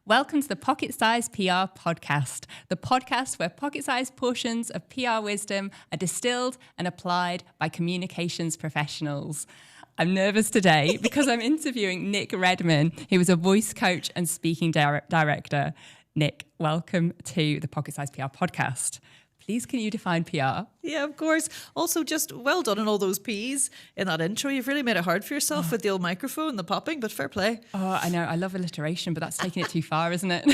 Welcome to the Pocket Size PR podcast, the podcast where pocket-sized portions of PR wisdom are distilled and applied by communications professionals. I'm nervous today because I'm interviewing Nic Redman, who is a voice coach and speaking director. Nic, welcome to the Pocket Size PR podcast. Please, can you define PR? Yeah, of course. Also, just well done on all those P's in that intro. You've really made it hard for yourself with the old microphone, the popping, but fair play. Oh, I know. I love alliteration, but that's taking it too far, isn't it?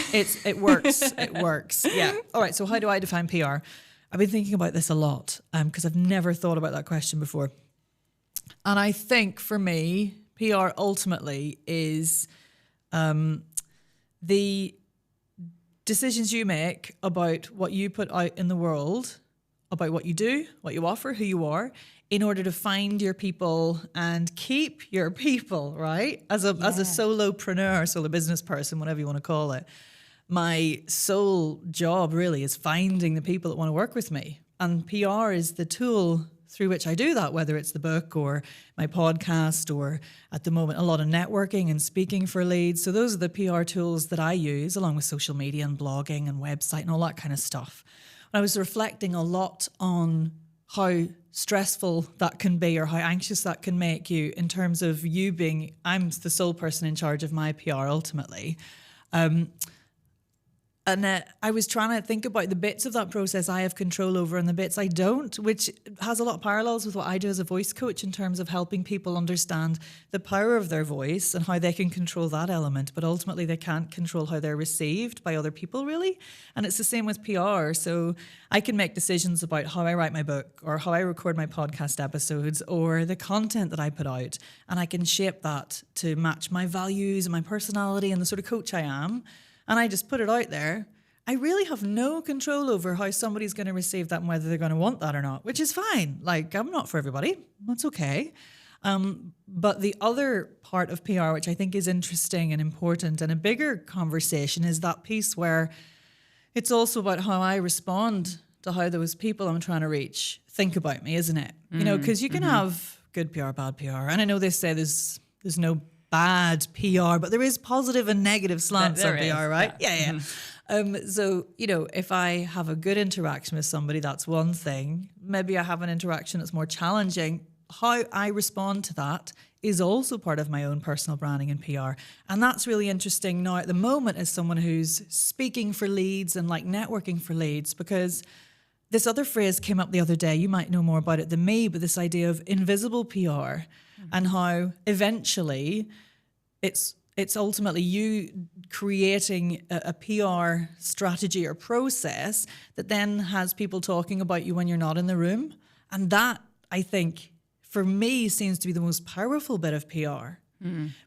It works. It works. Yeah. All right. So how do I define PR? I've been thinking about this a lot because I've never thought about that question before. And I think for me, PR ultimately is the decisions you make about what you put out in the world, about what you do, what you offer, who you are, in order to find your people and keep your people, right? As a solopreneur, solo business person, whatever you want to call it, my sole job really is finding the people that want to work with me. And PR is the tool through which I do that, whether it's the book or my podcast or at the moment a lot of networking and speaking for leads. So those are the PR tools that I use along with social media and blogging and website and all that kind of stuff. I was reflecting a lot on how stressful that can be or how anxious that can make you in terms of you being, I'm the sole person in charge of my PR ultimately. And I was trying to think about the bits of that process I have control over and the bits I don't, which has a lot of parallels with what I do as a voice coach in terms of helping people understand the power of their voice and how they can control that element. But ultimately, they can't control how they're received by other people, really. And it's the same with PR. So I can make decisions about how I write my book or how I record my podcast episodes or the content that I put out. And I can shape that to match my values and my personality and the sort of coach I am. And I just put it out there. I really have no control over how somebody's going to receive that and whether they're going to want that or not, which is fine. Like, I'm not for everybody. That's okay. But the other part of PR, which I think is interesting and important and a bigger conversation, is that piece where it's also about how I respond to how those people I'm trying to reach think about me, isn't it? You know, because you can have good PR, bad PR. And I know they say there's no bad PR, but there is positive and negative slants of PR, right? Yeah. So, you know, if I have a good interaction with somebody, that's one thing. Maybe I have an interaction that's more challenging. How I respond to that is also part of my own personal branding and PR. And that's really interesting now at the moment as someone who's speaking for leads and like networking for leads, because this other phrase came up the other day. You might know more about it than me, but this idea of invisible PR and how eventually it's ultimately you creating a PR strategy or process that then has people talking about you when you're not in the room. And that, I think, for me, seems to be the most powerful bit of PR.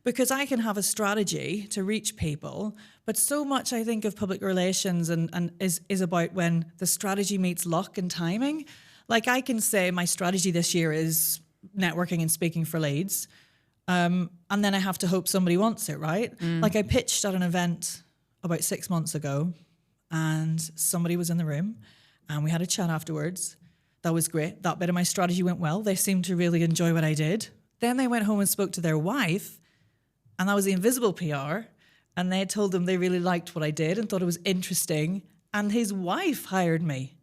Because I can have a strategy to reach people, but so much I think of public relations and is about when the strategy meets luck and timing. Like I can say my strategy this year is networking and speaking for leads. And then I have to hope somebody wants it, right? Like I pitched at an event about 6 months ago and somebody was in the room and we had a chat afterwards. That was great. That bit of my strategy went well. They seemed to really enjoy what I did. Then they went home and spoke to their wife, and that was the invisible PR. And they told them they really liked what I did and thought it was interesting. And his wife hired me.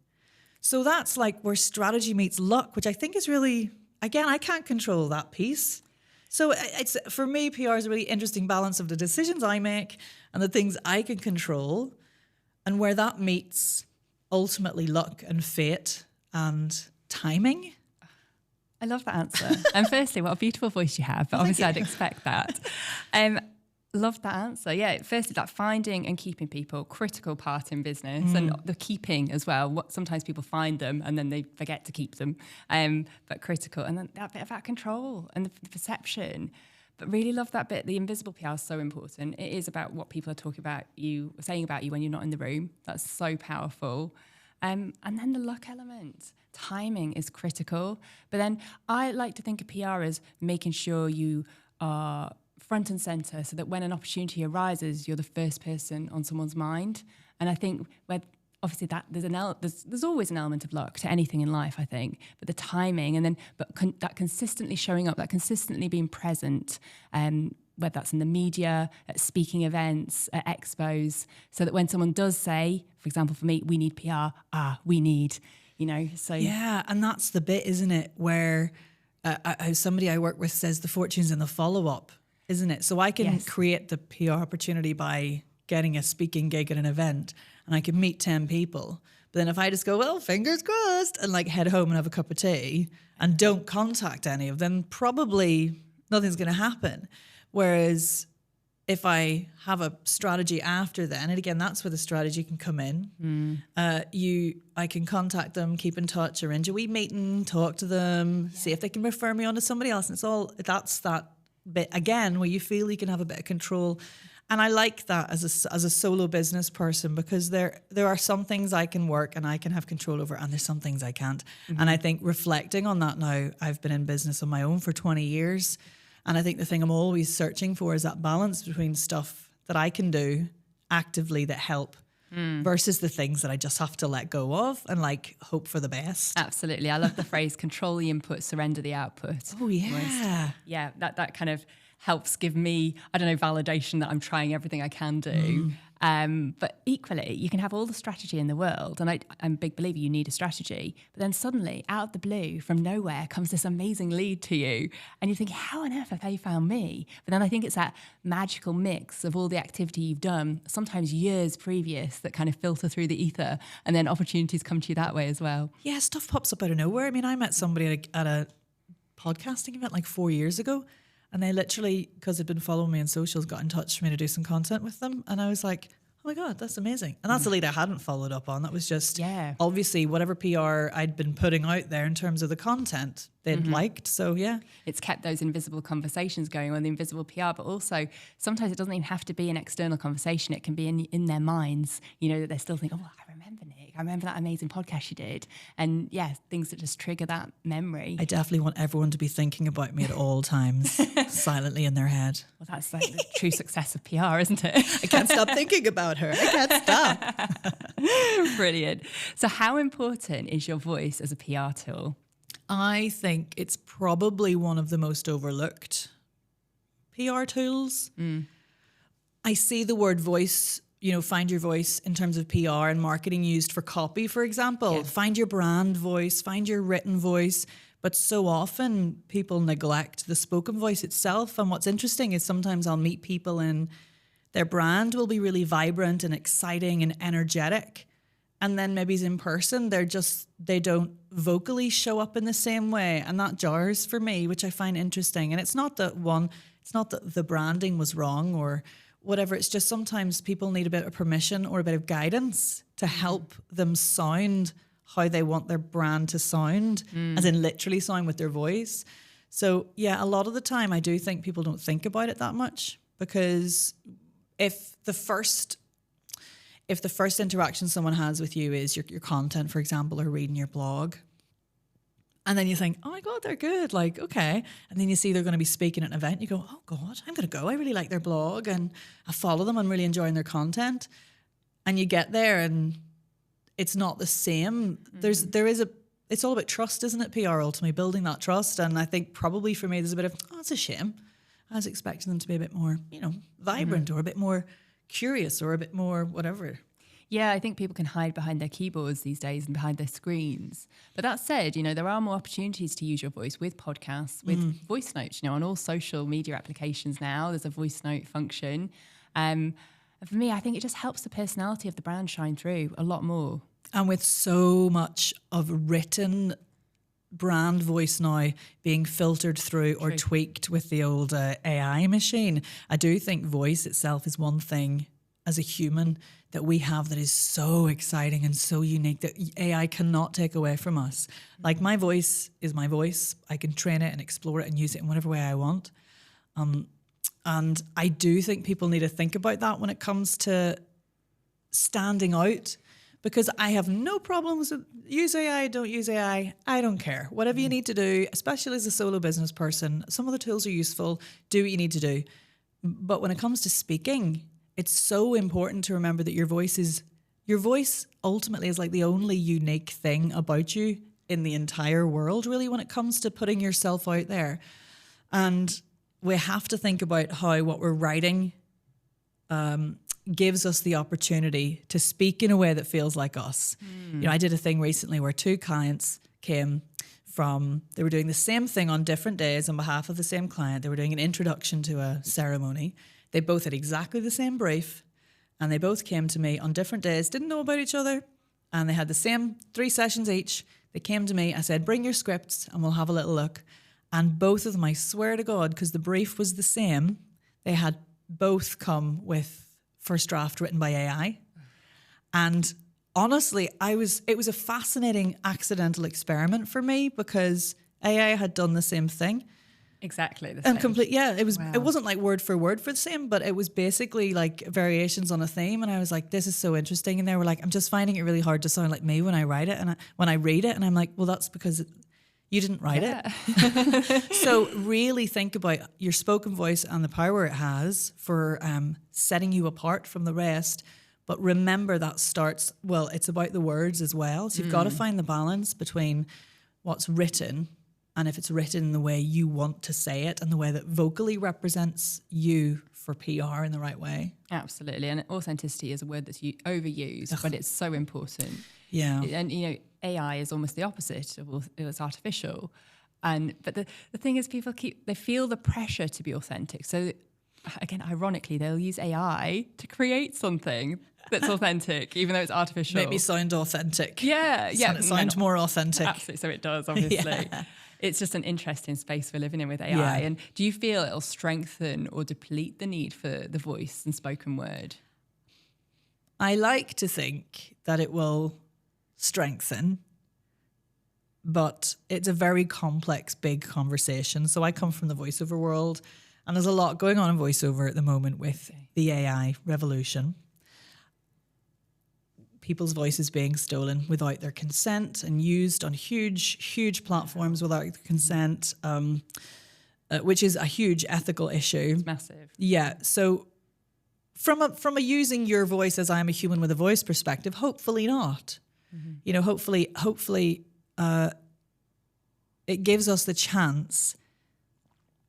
So that's like where strategy meets luck, which I think is really, again, I can't control that piece. So it's for me, PR is a really interesting balance of the decisions I make and the things I can control, and where that meets ultimately luck and fate and timing. I love that answer. And firstly, what a beautiful voice you have. But obviously, I'd expect that. Love that answer. Yeah, firstly, that finding and keeping people, critical part in business, and the keeping as well. What sometimes people find them and then they forget to keep them, but critical. And then that bit of that control and the perception. But really love that bit. The invisible PR is so important. It is about what people are talking about you, saying about you when you're not in the room. That's so powerful. And then the luck element. Timing is critical. But then I like to think of PR as making sure you are front and centre so that when an opportunity arises, you're the first person on someone's mind. And I think obviously that there's always an element of luck to anything in life, I think. But the timing and then that consistently showing up, that consistently being present whether that's in the media, at speaking events, at expos, so that when someone does say, for example, for me, we need PR, we need, so. Yeah, and that's the bit, isn't it, where somebody I work with says the fortune's in the follow-up, isn't it? So I can create the PR opportunity by getting a speaking gig at an event, and I can meet 10 people. But then if I just go, well, fingers crossed, and like head home and have a cup of tea and don't contact any of them, probably nothing's going to happen. Whereas if I have a strategy after then, and again, that's where the strategy can come in. I can contact them, keep in touch, arrange a wee meeting, talk to them, see if they can refer me on to somebody else. And that's that bit again where you feel you can have a bit of control. And I like that as a solo business person, because there are some things I can work and I can have control over, and there's some things I can't. And I think reflecting on that now, I've been in business on my own for 20 years. And I think the thing I'm always searching for is that balance between stuff that I can do actively that help versus the things that I just have to let go of and like hope for the best. Absolutely. I love the phrase control the input, surrender the output. Oh, yeah. Yeah, that kind of helps give me, validation that I'm trying everything I can do. But equally, you can have all the strategy in the world. And I'm a big believer you need a strategy. But then suddenly, out of the blue, from nowhere, comes this amazing lead to you. And you think, how on earth have they found me? But then I think it's that magical mix of all the activity you've done, sometimes years previous, that kind of filter through the ether. And then opportunities come to you that way as well. Yeah, stuff pops up out of nowhere. I mean, I met somebody at a podcasting event like 4 years ago. And they literally, because they'd been following me on socials, got in touch for me to do some content with them. And I was like, oh my God, that's amazing. And that's a lead I hadn't followed up on. That was just obviously whatever PR I'd been putting out there in terms of the content they'd liked. So yeah. It's kept those invisible conversations going on, the invisible PR, but also sometimes it doesn't even have to be an external conversation. It can be in their minds, that they're still thinking, oh, I remember Nic. I remember that amazing podcast you did. And yeah, things that just trigger that memory. I definitely want everyone to be thinking about me at all times, silently in their head. Well, that's like the true success of PR, isn't it? I can't stop thinking about her. I can't stop. Brilliant. So how important is your voice as a PR tool? I think it's probably one of the most overlooked PR tools. I see the word voice, find your voice in terms of PR and marketing used for copy, for example. Yeah. Find your brand voice, find your written voice. But so often people neglect the spoken voice itself. And what's interesting is sometimes I'll meet people and their brand will be really vibrant and exciting and energetic. And then maybe in person, they don't vocally show up in the same way. And that jars for me, which I find interesting. And it's not that the branding was wrong or whatever. It's just sometimes people need a bit of permission or a bit of guidance to help them sound how they want their brand to sound, as in literally sound with their voice. So yeah, a lot of the time I do think people don't think about it that much, because if the first interaction someone has with you is your content, for example, or reading your blog, and then you think, oh my God, they're good, like, okay. And then you see they're going to be speaking at an event, you go, oh God, I'm going to go. I really like their blog and I follow them. I'm really enjoying their content. And you get there and it's not the same. It's all about trust, isn't it? PR ultimately, building that trust. And I think probably for me, there's a bit of, oh, it's a shame. I was expecting them to be a bit more, vibrant or a bit more curious or a bit more whatever. Yeah, I think people can hide behind their keyboards these days and behind their screens. But that said, there are more opportunities to use your voice with podcasts, with voice notes. On all social media applications now, there's a voice note function. And for me, I think it just helps the personality of the brand shine through a lot more. And with so much of written brand voice now being filtered through or tweaked with the old AI machine, I do think voice itself is one thing as a human that we have that is so exciting and so unique that AI cannot take away from us. Like, my voice is my voice. I can train it and explore it and use it in whatever way I want. And I do think people need to think about that when it comes to standing out, because I have no problems with use AI, don't use AI. I don't care. Whatever you need to do, especially as a solo business person, some of the tools are useful. Do what you need to do. But when it comes to speaking, it's so important to remember that your voice ultimately is like the only unique thing about you in the entire world, really, when it comes to putting yourself out there. And we have to think about how what we're writing gives us the opportunity to speak in a way that feels like us. You know, I did a thing recently where 2 clients came from, they were doing the same thing on different days on behalf of the same client. They were doing an introduction to a ceremony. They both had exactly the same brief, and they both came to me on different days, didn't know about each other, and they had the same 3 sessions each. They came to me, I said, bring your scripts and we'll have a little look. And both of them, I swear to God, because the brief was the same, they had both come with first draft written by AI. And honestly, it was a fascinating accidental experiment for me because AI had done the same thing. Exactly the same. And it was. Wow. It wasn't like word for the same, but it was basically like variations on a theme. And I was like, "This is so interesting." And they were like, "I'm just finding it really hard to sound like me when I write it, and when I read it." And I'm like, "Well, that's because you didn't write it." So really think about your spoken voice and the power it has for setting you apart from the rest. But remember that starts. Well, it's about the words as well. So you've got to find the balance between what's written. And if it's written in the way you want to say it and the way that vocally represents you for PR in the right way. Absolutely. And authenticity is a word that's overused, but it's so important. Yeah. And, you know, AI is almost the opposite of it's artificial. But the thing is, people they feel the pressure to be authentic. So, again, ironically, they'll use AI to create something that's authentic, even though it's artificial. Make me sound authentic. Yeah. It sounds more authentic. Absolutely. So it does, obviously. Yeah. It's just an interesting space we're living in with AI. Yeah. And do you feel it'll strengthen or deplete the need for the voice and spoken word? I like to think that it will strengthen, but it's a very complex, big conversation. So I come from the voiceover world, and there's a lot going on in voiceover at the moment with the AI revolution. People's voices being stolen without their consent and used on huge platforms without their consent, which is a huge ethical issue. It's massive. Yeah. So from a using your voice as I am a human with a voice perspective, hopefully not. Mm-hmm. You know, hopefully it gives us the chance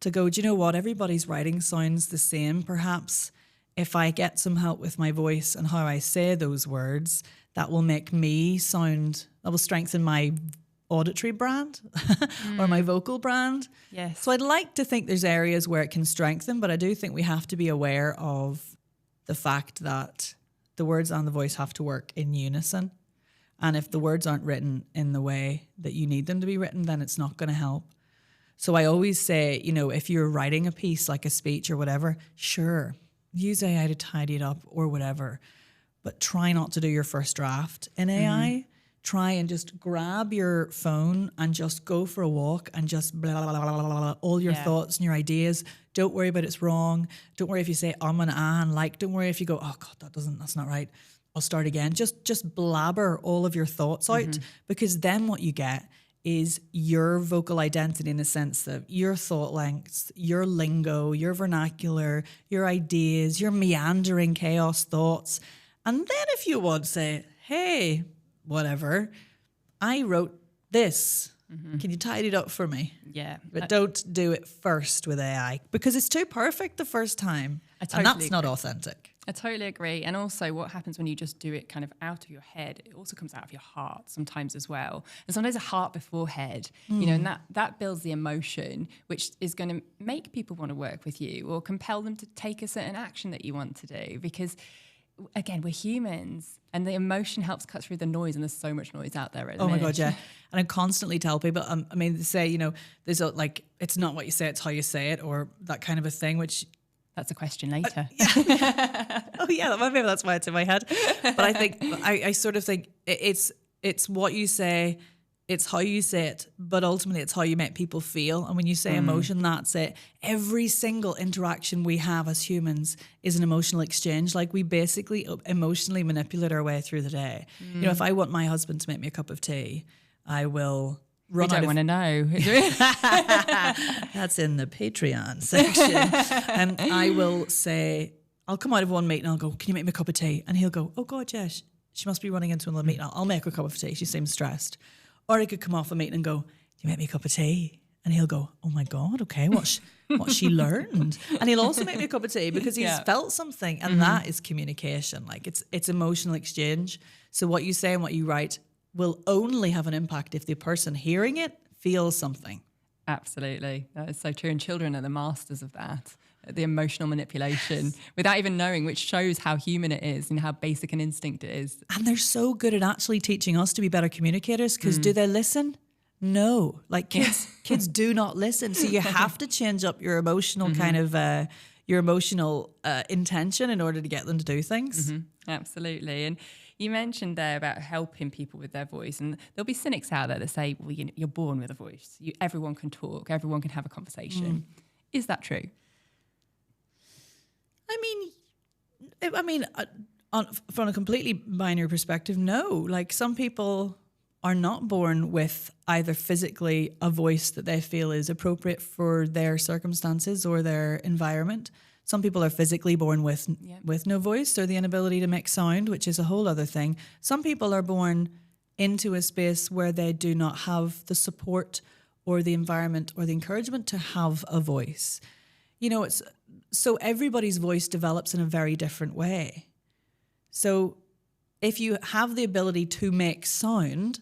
to go, do you know what? Everybody's writing sounds the same. Perhaps if I get some help with my voice and how I say those words, that will make me sound, that will strengthen my auditory brand or my vocal brand. Yes. So I'd like to think there's areas where it can strengthen, but I do think we have to be aware of the fact that the words and the voice have to work in unison. And if the words aren't written in the way that you need them to be written, then it's not going to help. So I always say, you know, if you're writing a piece like a speech or whatever, sure, use AI to tidy it up or whatever, but try not to do your first draft in AI. Mm-hmm. Try and just grab your phone and just go for a walk and just blah, blah, blah, blah, blah, all your thoughts and your ideas. Don't worry about it's wrong. Don't worry if you say and and like. Don't worry if you go, oh God, that's not right. I'll start again. Just blabber all of your thoughts out, because then what you get is your vocal identity, in the sense of your thought lengths, your lingo, your vernacular, your ideas, your meandering chaos thoughts. And then if you want to say, hey, whatever, I wrote this. Mm-hmm. Can you tidy it up for me? Yeah. But don't do it first with AI, because it's too perfect the first time. And that's not authentic. I totally agree. And also what happens when you just do it kind of out of your head, it also comes out of your heart sometimes as well. And sometimes a heart before head, you know, and that builds the emotion, which is going to make people want to work with you or compel them to take a certain action that you want to do. Because again, we're humans, and the emotion helps cut through the noise, and there's so much noise out there. Oh my God, yeah. And I constantly tell people, I mean, they say, you know, there's like, it's not what you say, it's how you say it, or that kind of a thing, which... That's a question later. Oh yeah, maybe that's why it's in my head. But I think, I sort of think it's what you say, it's how you say it, but ultimately it's how you make people feel. And when you say emotion, that's it. Every single interaction we have as humans is an emotional exchange. Like, we basically emotionally manipulate our way through the day. You know, if I want my husband to make me a cup of tea, I will... We don't want to know. That's in the Patreon section. And I will say, I'll come out of one meeting and I'll go, can you make me a cup of tea? And he'll go, oh God, yes. She must be running into another meeting. I'll make her a cup of tea. She seems stressed. Or I could come off a meeting and go, do you make me a cup of tea? And he'll go, oh my God, okay, what she learned. And he'll also make me a cup of tea because he's felt something. And that is communication. Like it's emotional exchange. So what you say and what you write will only have an impact if the person hearing it feels something. Absolutely. That is so true. And children are the masters of that, the emotional manipulation, without even knowing, which shows how human it is and how basic an instinct it is. And they're so good at actually teaching us to be better communicators because do they listen? No, like kids do not listen. So you have to change up your emotional kind of your emotional intention in order to get them to do things. Absolutely. And you mentioned there about helping people with their voice, and there'll be cynics out there that say, well, you're born with a voice. Everyone can talk. Everyone can have a conversation. Is that true? I mean, from a completely binary perspective, no. Like some people are not born with either physically a voice that they feel is appropriate for their circumstances or their environment. Some people are physically born with no voice or the inability to make sound, which is a whole other thing. Some people are born into a space where they do not have the support or the environment or the encouragement to have a voice. You know, so everybody's voice develops in a very different way. So if you have the ability to make sound,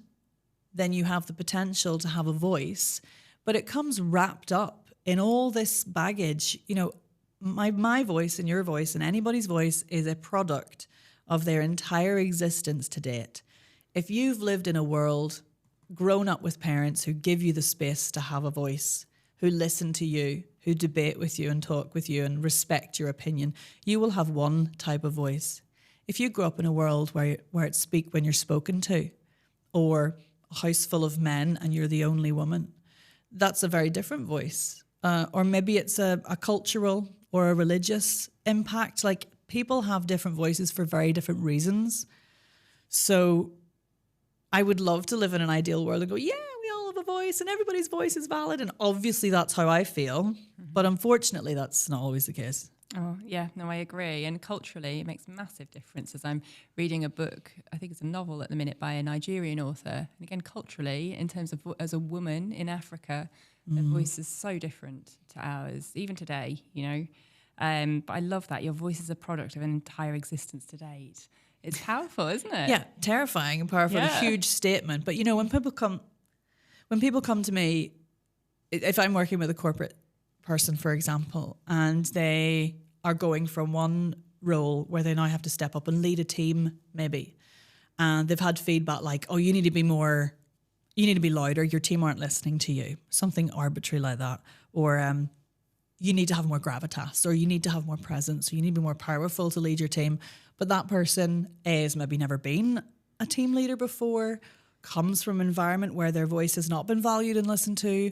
then you have the potential to have a voice, but it comes wrapped up in all this baggage. You know, my voice and your voice and anybody's voice is a product of their entire existence to date. If you've lived in a world, grown up with parents who give you the space to have a voice, who listen to you, who debate with you and talk with you and respect your opinion, you will have one type of voice. If you grow up in a world where it's speak when you're spoken to, or a house full of men and you're the only woman, that's a very different voice. Or maybe it's a cultural or a religious impact. Like people have different voices for very different reasons. So I would love to live in an ideal world and go, yeah, we all have a voice and everybody's voice is valid. And obviously that's how I feel. But unfortunately, that's not always the case. Oh, yeah, no, I agree. And culturally, it makes a massive difference. As I'm reading a book, I think it's a novel at the minute by a Nigerian author. And again, culturally, in terms of as a woman in Africa, their voice is so different to ours, even today, you know. But I love that. Your voice is a product of an entire existence to date. It's powerful, isn't it? Yeah, terrifying and powerful. Yeah. A huge statement. But, you know, when people come to me, if I'm working with a corporate person, for example, and they are going from one role where they now have to step up and lead a team, maybe, and they've had feedback like, oh, you need to be louder, your team aren't listening to you, something arbitrary like that, or you need to have more gravitas, or you need to have more presence, or you need to be more powerful to lead your team. But that person has maybe never been a team leader before, comes from an environment where their voice has not been valued and listened to,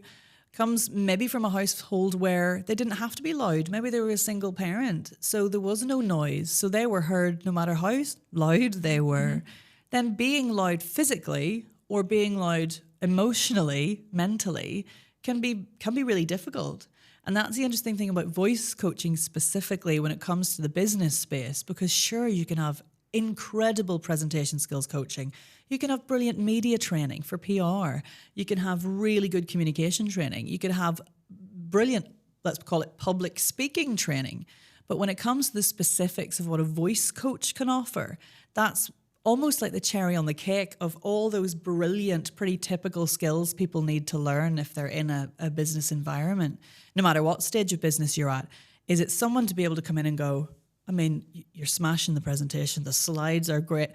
comes maybe from a household where they didn't have to be loud. Maybe they were a single parent, so there was no noise. So they were heard no matter how loud they were. Then being loud physically or being loud emotionally, mentally, can be really difficult. And that's the interesting thing about voice coaching specifically when it comes to the business space, because sure, you can have incredible presentation skills coaching. You can have brilliant media training for PR. You can have really good communication training. You can have brilliant, let's call it public speaking training. But when it comes to the specifics of what a voice coach can offer, that's almost like the cherry on the cake of all those brilliant, pretty typical skills people need to learn if they're in a business environment, no matter what stage of business you're at. Is it someone to be able to come in and go, I mean, you're smashing the presentation, the slides are great,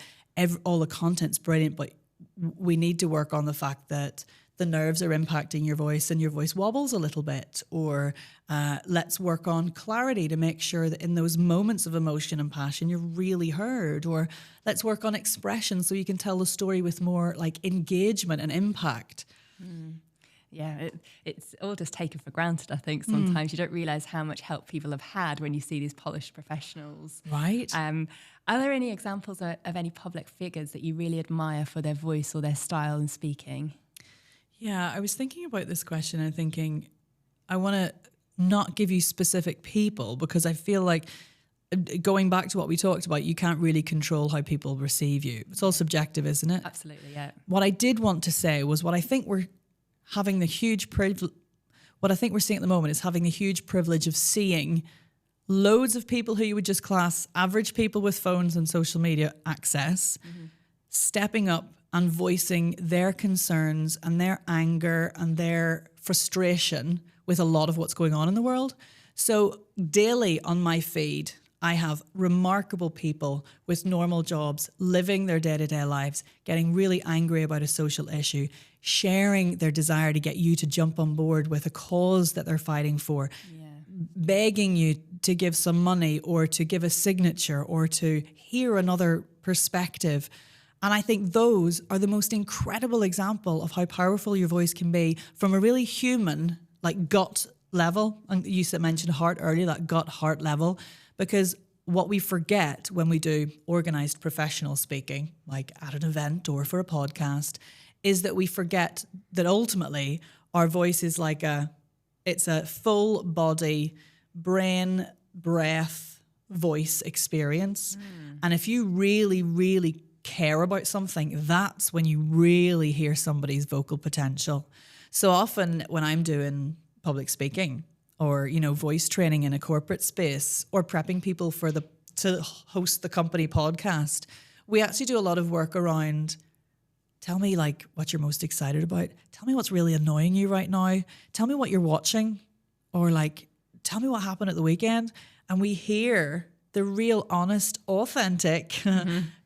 all the content's brilliant, but we need to work on the fact that the nerves are impacting your voice and your voice wobbles a little bit, or let's work on clarity to make sure that in those moments of emotion and passion you're really heard, or let's work on expression so you can tell the story with more like engagement and impact. Yeah, it's all just taken for granted, I think. Sometimes you don't realise how much help people have had when you see these polished professionals. Right. Are there any examples of any public figures that you really admire for their voice or their style in speaking? Yeah, I was thinking about this question and thinking, I want to not give you specific people because I feel like going back to what we talked about, you can't really control how people receive you. It's all subjective, isn't it? Absolutely, yeah. What I did want to say was what I think we're having the huge what I think we're seeing at the moment is having the huge privilege of seeing loads of people who you would just class average people with phones and social media access, stepping up and voicing their concerns and their anger and their frustration with a lot of what's going on in the world. So daily on my feed, I have remarkable people with normal jobs, living their day-to-day lives, getting really angry about a social issue, sharing their desire to get you to jump on board with a cause that they're fighting for, begging you to give some money or to give a signature or to hear another perspective. And I think those are the most incredible example of how powerful your voice can be from a really human, like gut level. And you mentioned heart earlier, that gut-heart level. Because what we forget when we do organized professional speaking, like at an event or for a podcast, is that we forget that ultimately our voice is like it's a full body, brain, breath, voice experience. And if you really, really care about something, that's when you really hear somebody's vocal potential. So often when I'm doing public speaking, or, you know, voice training in a corporate space, or prepping people for to host the company podcast, we actually do a lot of work around, tell me like what you're most excited about. Tell me what's really annoying you right now. Tell me what you're watching, or like, tell me what happened at the weekend. And we hear the real honest, authentic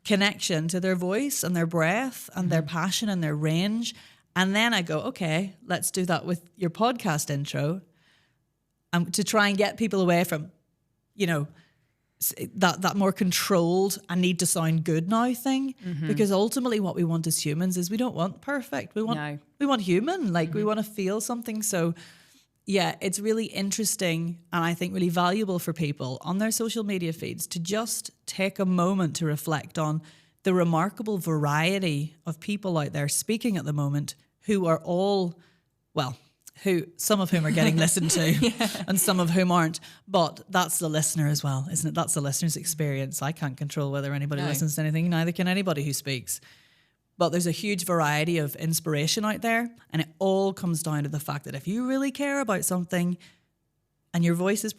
connection to their voice and their breath and their passion and their range. And then I go, okay, let's do that with your podcast intro. To try and get people away from, you know, that more controlled, I need to sound good now thing. Because ultimately what we want as humans is we don't want perfect. We want human, like we want to feel something. So yeah, it's really interesting and I think really valuable for people on their social media feeds to just take a moment to reflect on the remarkable variety of people out there speaking at the moment who are all, well, some of whom are getting listened to and some of whom aren't. But that's the listener as well, isn't it? That's the listener's experience. I can't control whether anybody listens to anything, neither can anybody who speaks. But there's a huge variety of inspiration out there, and it all comes down to the fact that if you really care about something and your voice is,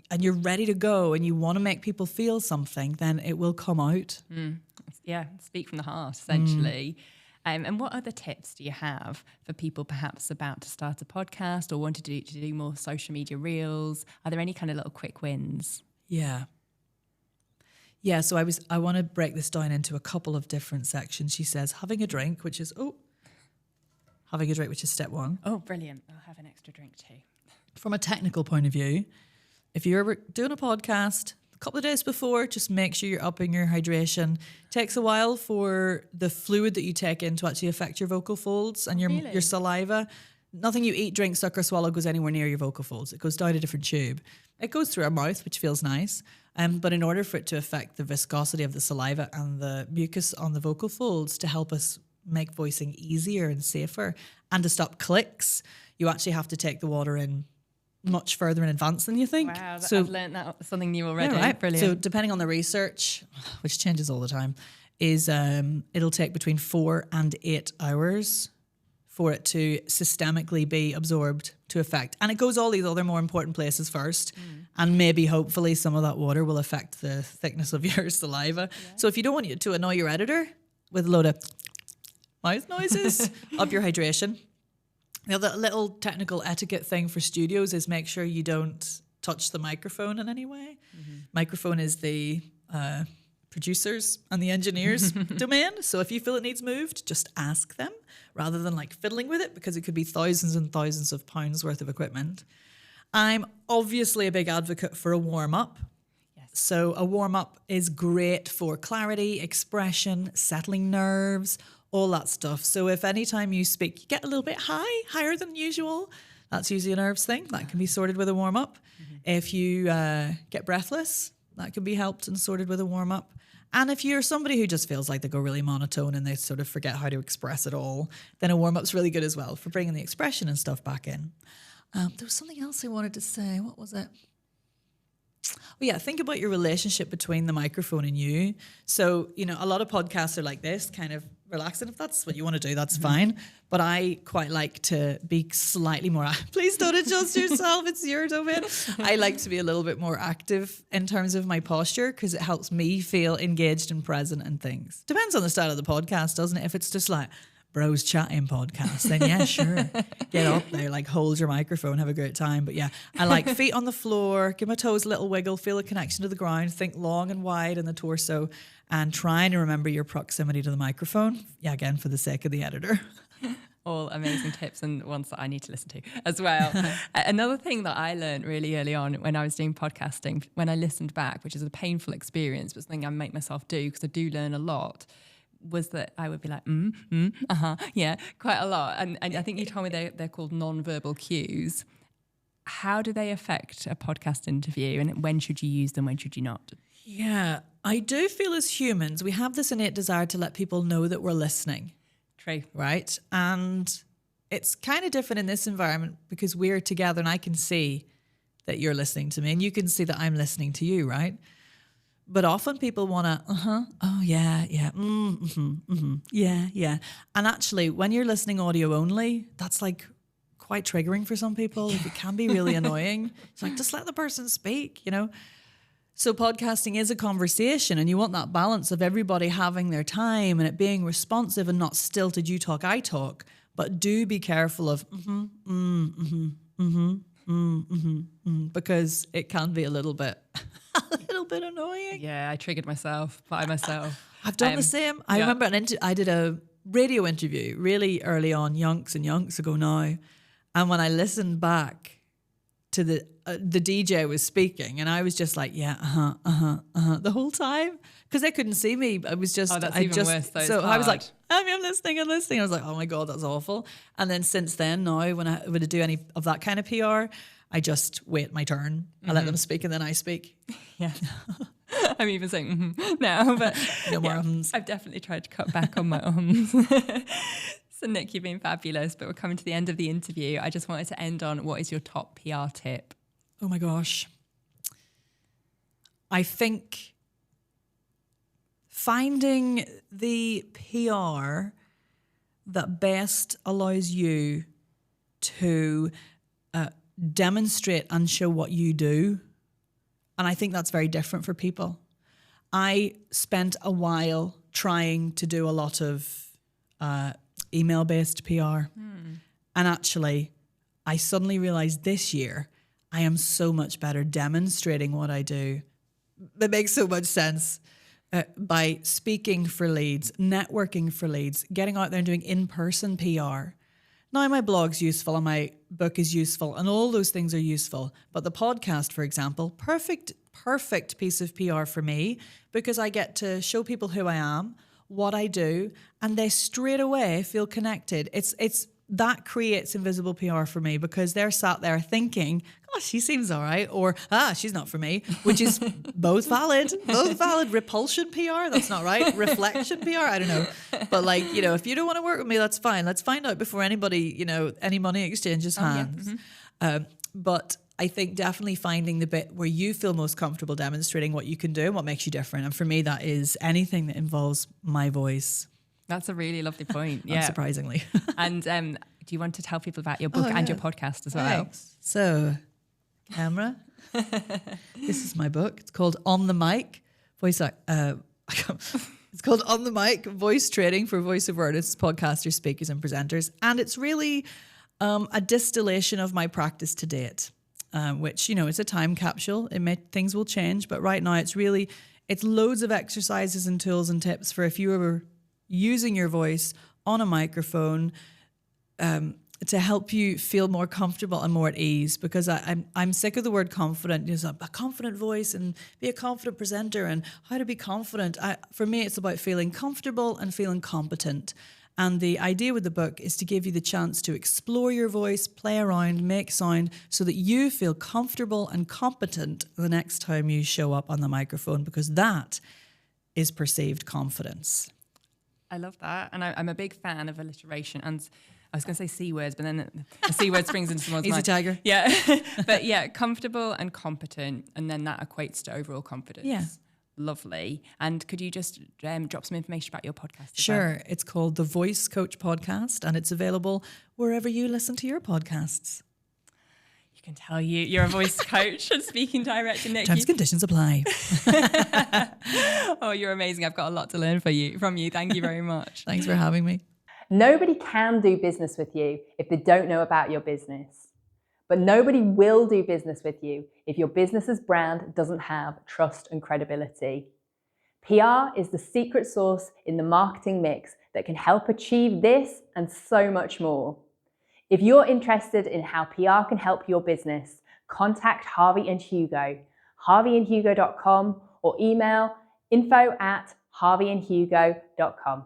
and you're ready to go and you want to make people feel something, then it will come out. Yeah, speak from the heart, essentially. And what other tips do you have for people perhaps about to start a podcast or want to do more social media reels? Are there any kind of little quick wins? Yeah, so I want to break this down into a couple of different sections. She says having a drink, which is step one. Oh, brilliant. I'll have an extra drink too. From a technical point of view, if you're ever doing a podcast, a couple of days before, just make sure you're upping your hydration. It takes a while for the fluid that you take in to actually affect your vocal folds and your saliva. Nothing you eat, drink, suck or swallow goes anywhere near your vocal folds. It goes down a different tube. It goes through our mouth, which feels nice. But in order for it to affect the viscosity of the saliva and the mucus on the vocal folds to help us make voicing easier and safer and to stop clicks, you actually have to take the water in much further in advance than you think. Wow, I've learned that something new already. Yeah, right. Brilliant. So depending on the research, which changes all the time, is it'll take between 4 and 8 hours for it to systemically be absorbed to affect. And it goes all these other more important places first. And maybe hopefully some of that water will affect the thickness of your saliva. Yeah. So if you don't want it to annoy your editor with a load of mouth noises, up your hydration. The other little technical etiquette thing for studios is make sure you don't touch the microphone in any way. Microphone is the producers and the engineers' domain. So if you feel it needs moved, just ask them rather than like fiddling with it, because it could be thousands and thousands of pounds worth of equipment. I'm obviously a big advocate for a warm-up. Yes. So a warm-up is great for clarity, expression, settling nerves, all that stuff. So if anytime you speak, you get a little bit higher than usual, that's usually a nerves thing. That can be sorted with a warm-up. If you get breathless, that can be helped and sorted with a warm-up. And if you're somebody who just feels like they go really monotone and they sort of forget how to express it all, then a warm-up's really good as well for bringing the expression and stuff back in. There was something else I wanted to say. What was it? Oh yeah, think about your relationship between the microphone and you. So, you know, a lot of podcasts are like this, kind of relaxing. If that's what you want to do, that's fine. But I quite like to be slightly more, please don't adjust yourself, it's your domain. I like to be a little bit more active in terms of my posture because it helps me feel engaged and present in things. Depends on the style of the podcast, doesn't it? If it's just like bros chatting podcast, then yeah, sure. Get up there, like hold your microphone, have a great time. But yeah, I like feet on the floor, give my toes a little wiggle, feel a connection to the ground, think long and wide in the torso, and trying to remember your proximity to the microphone. Yeah, again, for the sake of the editor. All amazing tips and ones that I need to listen to as well. Another thing that I learned really early on when I was doing podcasting, when I listened back, which is a painful experience, but something I make myself do because I do learn a lot, was that I would be like, yeah, quite a lot. And I think you told me they're called non-verbal cues. How do they affect a podcast interview, and when should you use them, when should you not? Yeah, I do feel as humans, we have this innate desire to let people know that we're listening. True. Right? And it's kind of different in this environment because we're together and I can see that you're listening to me and you can see that I'm listening to you, right? But often people want to, oh yeah, yeah, yeah. And actually, when you're listening audio only, that's like quite triggering for some people. It can be really annoying. It's like, just let the person speak, you know? So podcasting is a conversation and you want that balance of everybody having their time and it being responsive and not stilted, you talk, I talk. But do be careful of because it can be a little bit annoying. Yeah, I triggered myself by myself. I've done the same. I remember I did a radio interview really early on, yonks ago now. And when I listened back to the DJ was speaking and I was just like, yeah, the whole time because they couldn't see me. I was just, that's even worse though. So I was like, I'm listening. I was like, oh my God, that's awful. And then since then now, when I would do any of that kind of PR, I just wait my turn. I let them speak and then I speak. Yeah. I'm even saying now, but no more ums. I've definitely tried to cut back on my ums. So Nic, you've been fabulous, but we're coming to the end of the interview. I just wanted to end on, what is your top PR tip? Oh my gosh. I think finding the PR that best allows you to demonstrate and show what you do. And I think that's very different for people. I spent a while trying to do a lot of email-based PR. And actually, I suddenly realized this year, I am so much better demonstrating what I do. It makes so much sense. By speaking for leads, networking for leads, getting out there and doing in-person PR. Now my blog's useful and my book is useful and all those things are useful. But the podcast, for example, perfect piece of PR for me because I get to show people who I am, what I do, and they straight away feel connected. It's that creates invisible PR for me because they're sat there thinking, oh, she seems all right, or she's not for me, which is both valid. Repulsion PR, that's not right. Reflection PR, I don't know. But like, you know, if you don't want to work with me, that's fine. Let's find out before anybody, you know, any money exchanges hands. But I think definitely finding the bit where you feel most comfortable demonstrating what you can do and what makes you different. And for me, that is anything that involves my voice. That's a really lovely point. Yeah. Unsurprisingly. And do you want to tell people about your book and your podcast as well? Thanks. So, camera. This is my book. It's called On the Mic. It's called On the Mic, Voice Training for Voiceover Artists, Podcasters, Speakers and Presenters. And it's really a distillation of my practice to date, which, you know, it's a time capsule. Things will change. But right now it's loads of exercises and tools and tips for if you were using your voice on a microphone to help you feel more comfortable and more at ease, because I'm sick of the word confident. You know, a confident voice and be a confident presenter and how to be confident. For me, it's about feeling comfortable and feeling competent. And the idea with the book is to give you the chance to explore your voice, play around, make sound so that you feel comfortable and competent the next time you show up on the microphone, because that is perceived confidence. I love that. And I'm a big fan of alliteration. And I was going to say C words, but then the C word springs into someone's mind. Easy tiger. Yeah. But yeah, comfortable and competent. And then that equates to overall confidence. Yeah. lovely. And could you just drop some information about your podcast? Sure. It's called the Voice Coach Podcast, and it's available wherever you listen to your podcasts. You can tell you're a voice coach and speaking director, Nic. Terms and conditions apply. Oh, you're amazing. I've got a lot to learn from you. Thank you very much. Thanks for having me. Nobody can do business with you if they don't know about your business. But nobody will do business with you if your business's brand doesn't have trust and credibility. PR is the secret sauce in the marketing mix that can help achieve this and so much more. If you're interested in how PR can help your business, contact Harvey and Hugo, harveyandhugo.com, or email info@harveyandhugo.com.